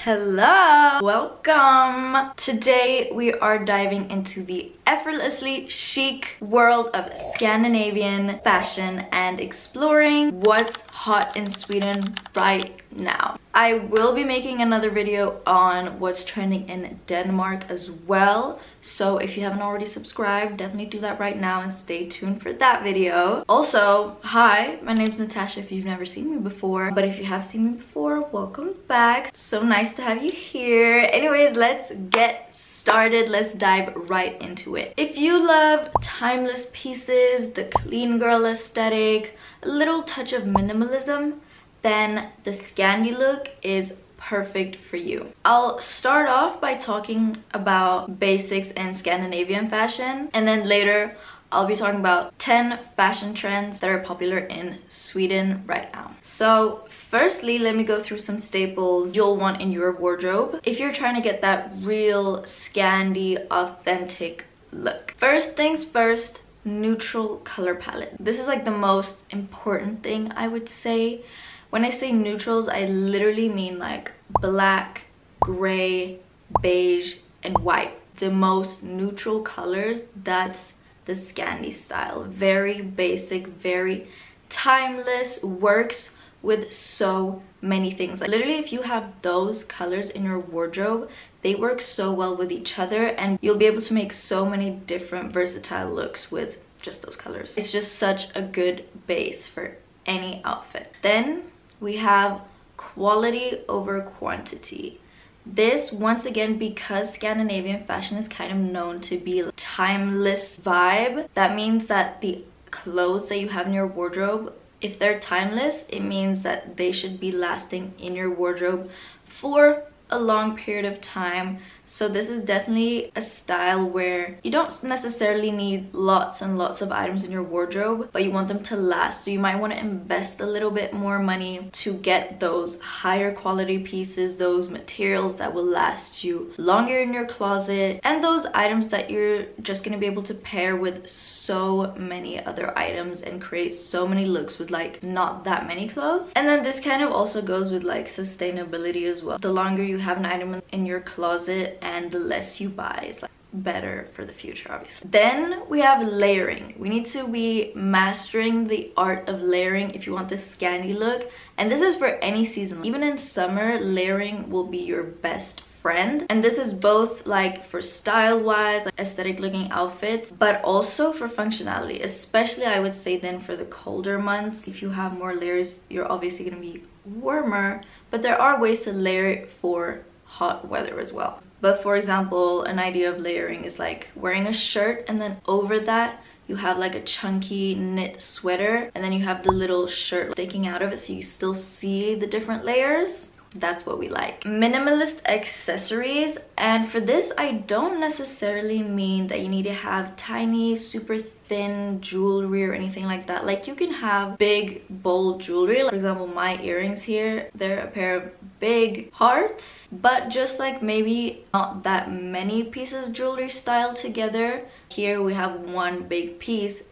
Hello, welcome. Today we are diving into the effortlessly chic world of Scandinavian fashion and exploring what's hot in Sweden right now. I will be making another video on what's trending in Denmark as well, so if you haven't already subscribed, definitely do that right now and stay tuned for that video. Also, hi, my name's Natasha if you've never seen me before, but if you have seen me before, welcome back. So nice to have you here. Anyways, let's get started. Let's dive right into it. If you love timeless pieces, the clean girl aesthetic, a little touch of minimalism, then the Scandi look is perfect for you. I'll start off by talking about basics in Scandinavian fashion, and then later I'll be talking about 10 fashion trends that are popular in Sweden right now. So firstly, let me go through some staples you'll want in your wardrobe if you're trying to get that real Scandi authentic look. First things first, neutral color palette. This is like the most important thing, I would say. When I say neutrals, I literally mean like black, gray, beige, and white. The most neutral colors, that's the Scandi style. Very basic, very timeless, works with so many things. Like, literally, if you have those colors in your wardrobe, they work so well with each other and you'll be able to make so many different versatile looks with just those colors. It's just such a good base for any outfit. Then we have quality over quantity. This, once again, because Scandinavian fashion is kind of known to be a timeless vibe, that means that the clothes that you have in your wardrobe, if they're timeless, it means that they should be lasting in your wardrobe for a long period of time. So this is definitely a style where you don't necessarily need lots and lots of items in your wardrobe, but you want them to last. So you might want to invest a little bit more money to get those higher quality pieces, those materials that will last you longer in your closet, and those items that you're just going to be able to pair with so many other items and create so many looks with like not that many clothes. And then this kind of also goes with like sustainability as well. The longer you have an item in your closet and the less you buy, is like better for the future, obviously. Then we have layering. We need to be mastering the art of layering if you want this Scandi look, and this is for any season. Even in summer, layering will be your best friend, and this is both like for style wise, like aesthetic looking outfits, but also for functionality, especially I would say then for the colder months. If you have more layers, you're obviously going to be warmer, but there are ways to layer it for hot weather as well. But for example, an idea of layering is like wearing a shirt and then over that you have like a chunky knit sweater, and then you have the little shirt sticking out of it so you still see the different layers. That's what we like. Minimalist accessories, and for this I don't necessarily mean that you need to have tiny super thin jewelry or anything like that. Like, you can have big bold jewelry, like for example my earrings here, they're a pair of big hearts, but just like maybe not that many pieces of jewelry styled together. Here we have one big piece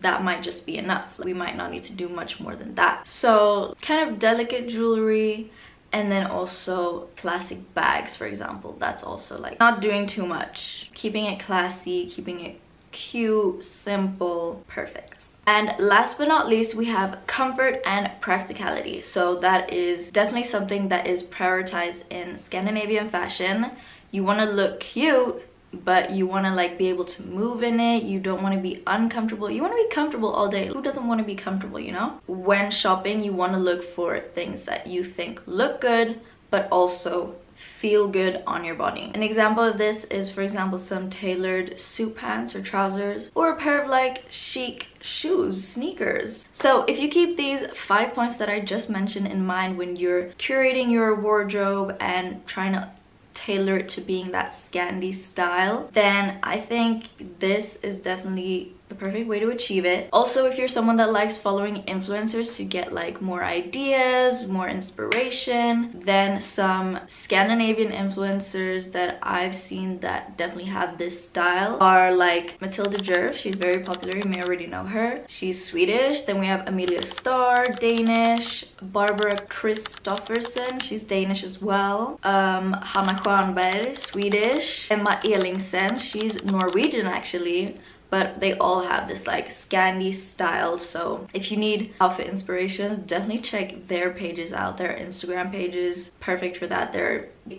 that might just be enough. We might not need to do much more than that. So kind of delicate jewelry, and then also classic bags, for example. That's also like not doing too much, keeping it classy, keeping it cute, simple, perfect. And last but not least, we have comfort and practicality. So that is definitely something that is prioritized in Scandinavian fashion. You want to look cute, but you want to like be able to move in it. You don't want to be uncomfortable. You want to be comfortable all day. Who doesn't want to be comfortable, you know? When shopping, you want to look for things that you think look good but also feel good on your body. An example of this is, for example, some tailored suit pants or trousers, or a pair of like chic shoes, sneakers. So if you keep these 5 points that I just mentioned in mind when you're curating your wardrobe and trying to tailor it to being that Scandi style, then I think this is definitely the perfect way to achieve it. Also, if you're someone that likes following influencers to get like more ideas, more inspiration, then some Scandinavian influencers that I've seen that definitely have this style are like Matilda Djerf. She's very popular, you may already know her. She's Swedish. Then we have Amelia Starr, Danish. Barbara Kristoffersen, she's Danish as well. Hanna Stjernberg, Swedish. Emma Ellingsen, she's Norwegian actually, but they all have this like Scandi style. So if you need outfit inspirations, definitely check their pages out. Their Instagram pages, perfect for that.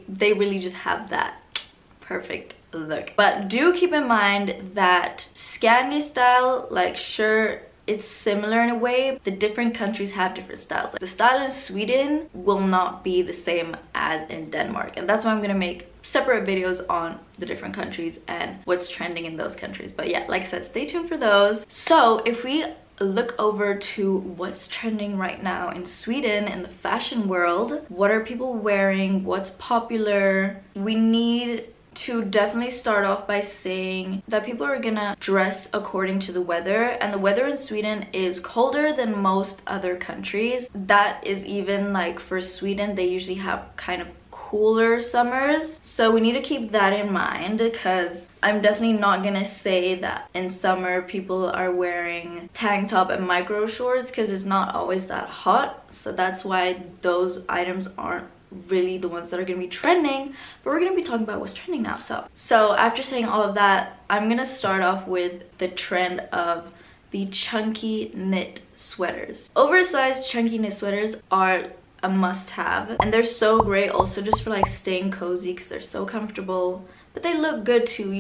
They really just have that perfect look. But do keep in mind that Scandi style, like, sure, it's similar in a way. The different countries have different styles. Like the style in Sweden will not be the same as in Denmark, and that's why I'm gonna make separate videos on the different countries and what's trending in those countries. But yeah, like I said, stay tuned for those. So if we look over to what's trending right now in Sweden in the fashion world, what are people wearing, what's popular, we need to definitely start off by saying that people are gonna dress according to the weather, and the weather in Sweden is colder than most other countries. That is, even like for Sweden, they usually have kind of cooler summers, so we need to keep that in mind, because I'm definitely not gonna say that in summer people are wearing tank top and micro shorts, because it's not always that hot. So that's why those items aren't really the ones that are gonna be trending, but we're gonna be talking about what's trending now. So after saying all of that, I'm gonna start off with the trend of the chunky knit sweaters. Oversized chunky knit sweaters are a must-have, and they're so great also just for like staying cozy, because they're so comfortable, but they look good too.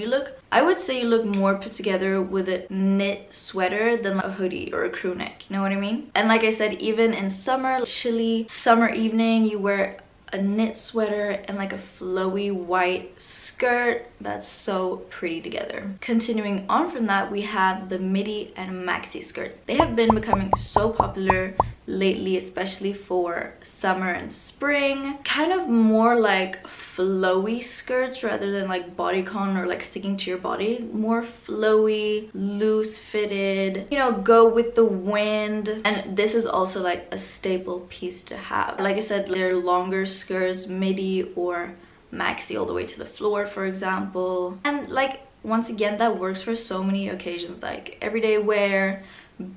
I would say you look more put together with a knit sweater than like a hoodie or a crew neck, you know what I mean? And like I said, even in summer, chilly summer evening, you wear a knit sweater and like a flowy white skirt. That's so pretty together. Continuing on from that, we have the midi and maxi skirts. They have been becoming so popular lately, especially for summer and spring. Kind of more like flowy skirts rather than like bodycon or like sticking to your body. More flowy, loose fitted, you know, go with the wind. And this is also like a staple piece to have. Like I said, they're longer skirts, midi or maxi all the way to the floor, for example. And like, once again, that works for so many occasions, like everyday wear,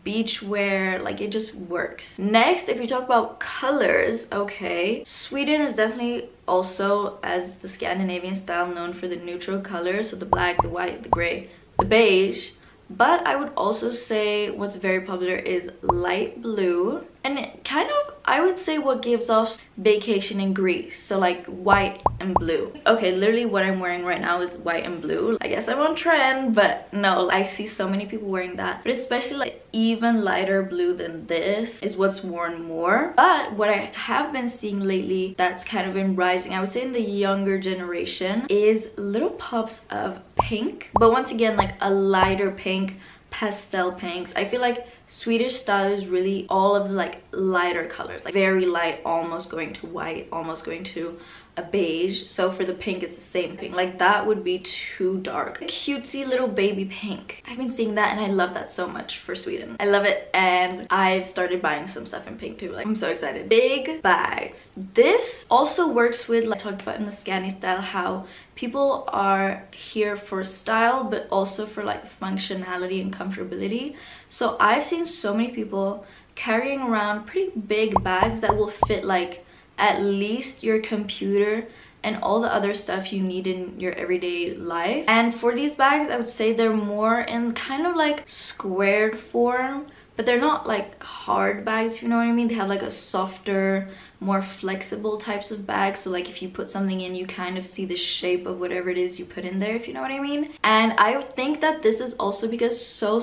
beach wear, like it just works. Next, if you talk about colors, okay, Sweden is definitely also, as the Scandinavian style, known for the neutral colors, so the black, the white, the gray, the beige. But I would also say what's very popular is light blue, and it kind of, I would say, what gives off vacation in Greece, so like white and blue. Okay, literally what I'm wearing right now is white and blue. I guess I'm on trend, but no, I see so many people wearing that. But especially like even lighter blue than this is what's worn more. But what I have been seeing lately that's kind of been rising, I would say in the younger generation, is little pops of pink. But once again, like a lighter pink, pastel pinks. I feel like Swedish style is really all of the like lighter colors, like very light, almost going to white, almost going to a beige. So for the pink, it's the same thing. Like that would be too dark. A cutesy little baby pink. I've been seeing that and I love that so much for Sweden. I love it, and I've started buying some stuff in pink too. Like, I'm so excited. Big bags. This also works with, like I talked about in the Scandi style, how people are here for style but also for like functionality and comfortability. So I've seen so many people carrying around pretty big bags that will fit like at least your computer and all the other stuff you need in your everyday life. And for these bags, I would say they're more in kind of like squared form, but they're not like hard bags, if you know what I mean. They have like a softer, more flexible types of bags, so like if you put something in, you kind of see the shape of whatever it is you put in there, if you know what I mean. And I think that this is also because so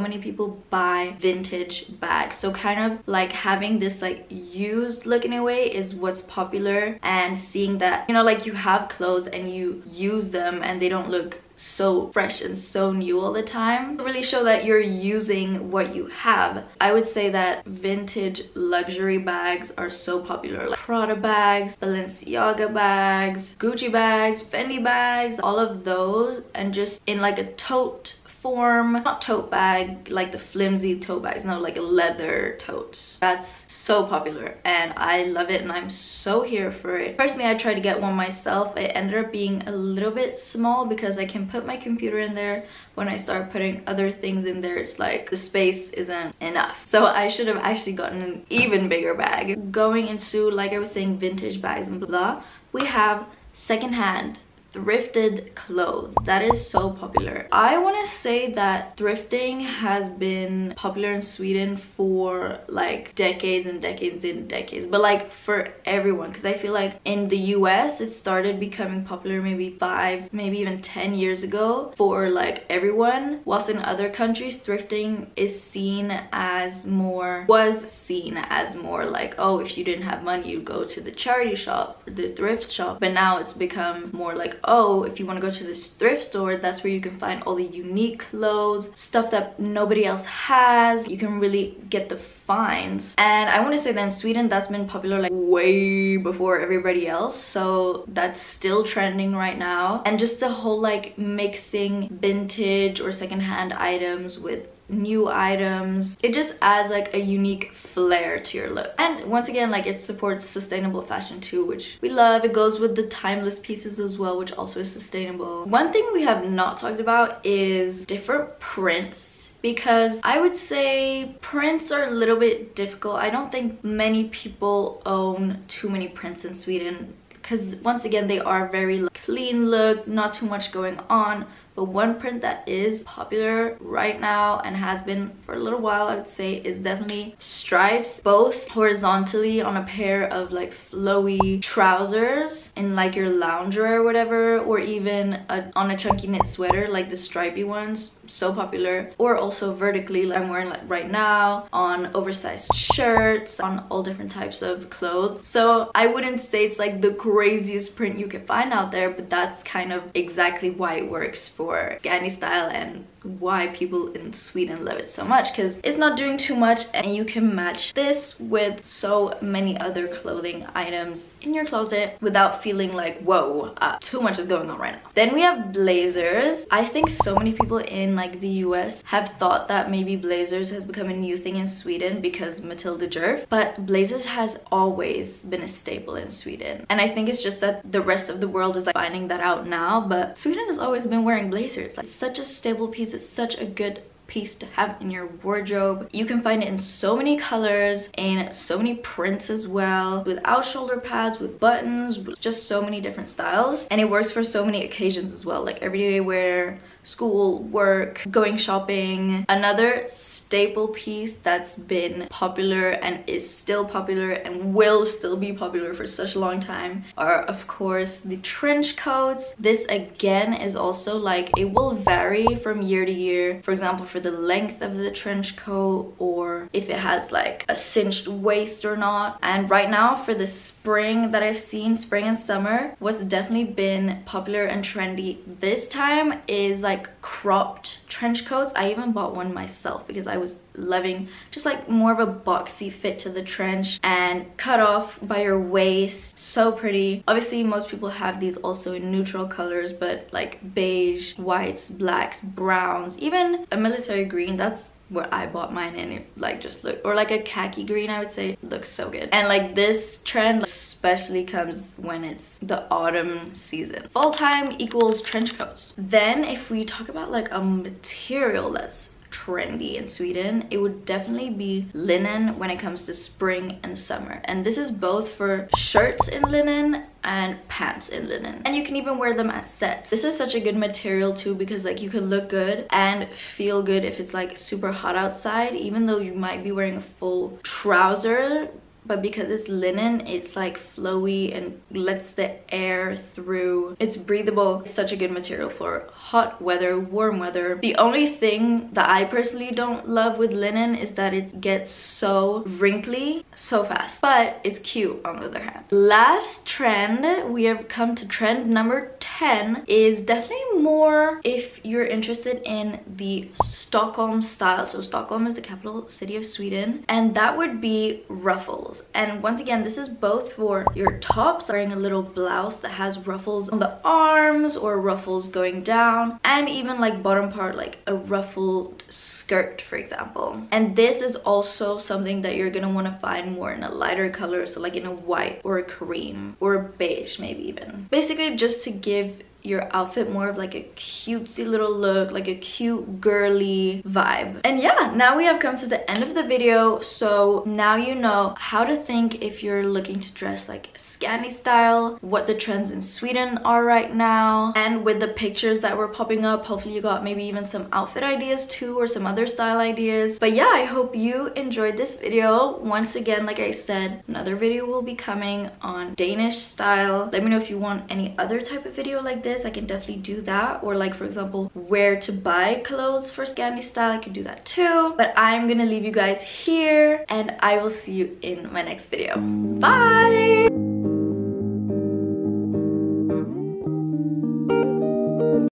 many people buy vintage bags, so kind of like having this like used look in a way is what's popular. And seeing that, you know, like you have clothes and you use them and they don't look so fresh and so new all the time, really show that you're using what you have. I would say that vintage luxury bags are so popular, like Prada bags, Balenciaga bags, Gucci bags, Fendi bags, all of those, and just in like a tote form, not tote bag, like the flimsy tote bags, no, like a leather totes. That's so popular and I love it and I'm so here for it. Personally, I tried to get one myself. It ended up being a little bit small because I can put my computer in there. When I start putting other things in there, it's like the space isn't enough. So I should have actually gotten an even bigger bag. Going into, like I was saying, vintage bags and blah, we have secondhand thrifted clothes. That is so popular. I want to say that thrifting has been popular in Sweden for like decades and decades and decades, but like for everyone, because I feel like in the US it started becoming popular maybe 5, maybe even 10 years ago for like everyone, whilst in other countries thrifting is seen as more, was seen as more like, oh, if you didn't have money you'd go to the charity shop or the thrift shop, but now it's become more like, oh, if you want to go to this thrift store, that's where you can find all the unique clothes, stuff that nobody else has. You can really get the finds. And I want to say that in Sweden that's been popular like way before everybody else, so that's still trending right now. And just the whole like mixing vintage or secondhand items with new items, it just adds like a unique flair to your look. And once again, like it supports sustainable fashion too, which we love. It goes with the timeless pieces as well, which also is sustainable. One thing we have not talked about is different prints, because I would say prints are a little bit difficult. I don't think many people own too many prints in Sweden, because once again they are very like, clean look, not too much going on. But one print that is popular right now and has been for a little while, I would say, is definitely stripes, both horizontally on a pair of like flowy trousers in like your loungewear or whatever, or even on a chunky knit sweater, like the stripy ones, so popular. Or also vertically, like I'm wearing like right now, on oversized shirts, on all different types of clothes. So I wouldn't say it's like the craziest print you can find out there, but that's kind of exactly why it works for Scandi style and why people in Sweden love it so much, because it's not doing too much and you can match this with so many other clothing items in your closet without feeling like, whoa, too much is going on right now. Then we have blazers. I think so many people in like the US have thought that maybe blazers has become a new thing in Sweden because Matilda Djerf, but blazers has always been a staple in Sweden, and I think it's just that the rest of the world is like finding that out now, but Sweden has always been wearing blazers. Like, it's such a stable piece. It's such a good piece to have in your wardrobe. You can find it in so many colors and so many prints as well, without shoulder pads, with buttons, with just so many different styles. And it works for so many occasions as well, like everyday wear, school, work, going shopping. Another staple piece that's been popular and is still popular and will still be popular for such a long time are of course the trench coats. This again is also like, it will vary from year to year, for example for the length of the trench coat, or if it has like a cinched waist or not. And right now for the spring that I've seen, spring and summer, what's definitely been popular and trendy this time is like cropped trench coats. I even bought one myself because I was loving just like more of a boxy fit to the trench and cut off by your waist. So pretty. Obviously most people have these also in neutral colors, but like beige, whites, blacks, browns, even a military green. That's what I bought mine in. It like just looked, or like a khaki green, I would say. It looks so good. And like this trend especially comes when it's the autumn season. Fall time equals trench coats. Then if we talk about like a material that's trendy in Sweden, it would definitely be linen when it comes to spring and summer. And this is both for shirts in linen and pants in linen, and you can even wear them as sets. This is such a good material too, because like you can look good and feel good if it's like super hot outside, even though you might be wearing a full trouser. But because it's linen, it's like flowy and lets the air through. It's breathable. It's such a good material for hot weather, warm weather. The only thing that I personally don't love with linen is that it gets so wrinkly so fast, but it's cute on the other hand. Last trend, we have come to trend number 10. 10 is definitely more if you're interested in the Stockholm style. So Stockholm is the capital city of Sweden, and that would be Ruffles. And once again, this is both for your tops, wearing a little blouse that has ruffles on the arms or ruffles going down, and even like bottom part, like a ruffled skirt, for example. And this is also something that you're gonna want to find more in a lighter color, so like in a white or a cream or a beige, maybe even. Basically just to give your outfit more of like a cutesy little look, like a cute girly vibe. And yeah, now we have come to the end of the video, so now you know how to think if you're looking to dress like Scandi style, what the trends in Sweden are right now, and with the pictures that were popping up, hopefully you got maybe even some outfit ideas too, or some other style ideas. But yeah, I hope you enjoyed this video. Once again, like I said, another video will be coming on Danish style. Let me know if you want any other type of video like this. I can definitely do that, or like for example where to buy clothes for Scandi style, I can do that too. But I'm gonna leave you guys here, and I will see you in my next video. Bye.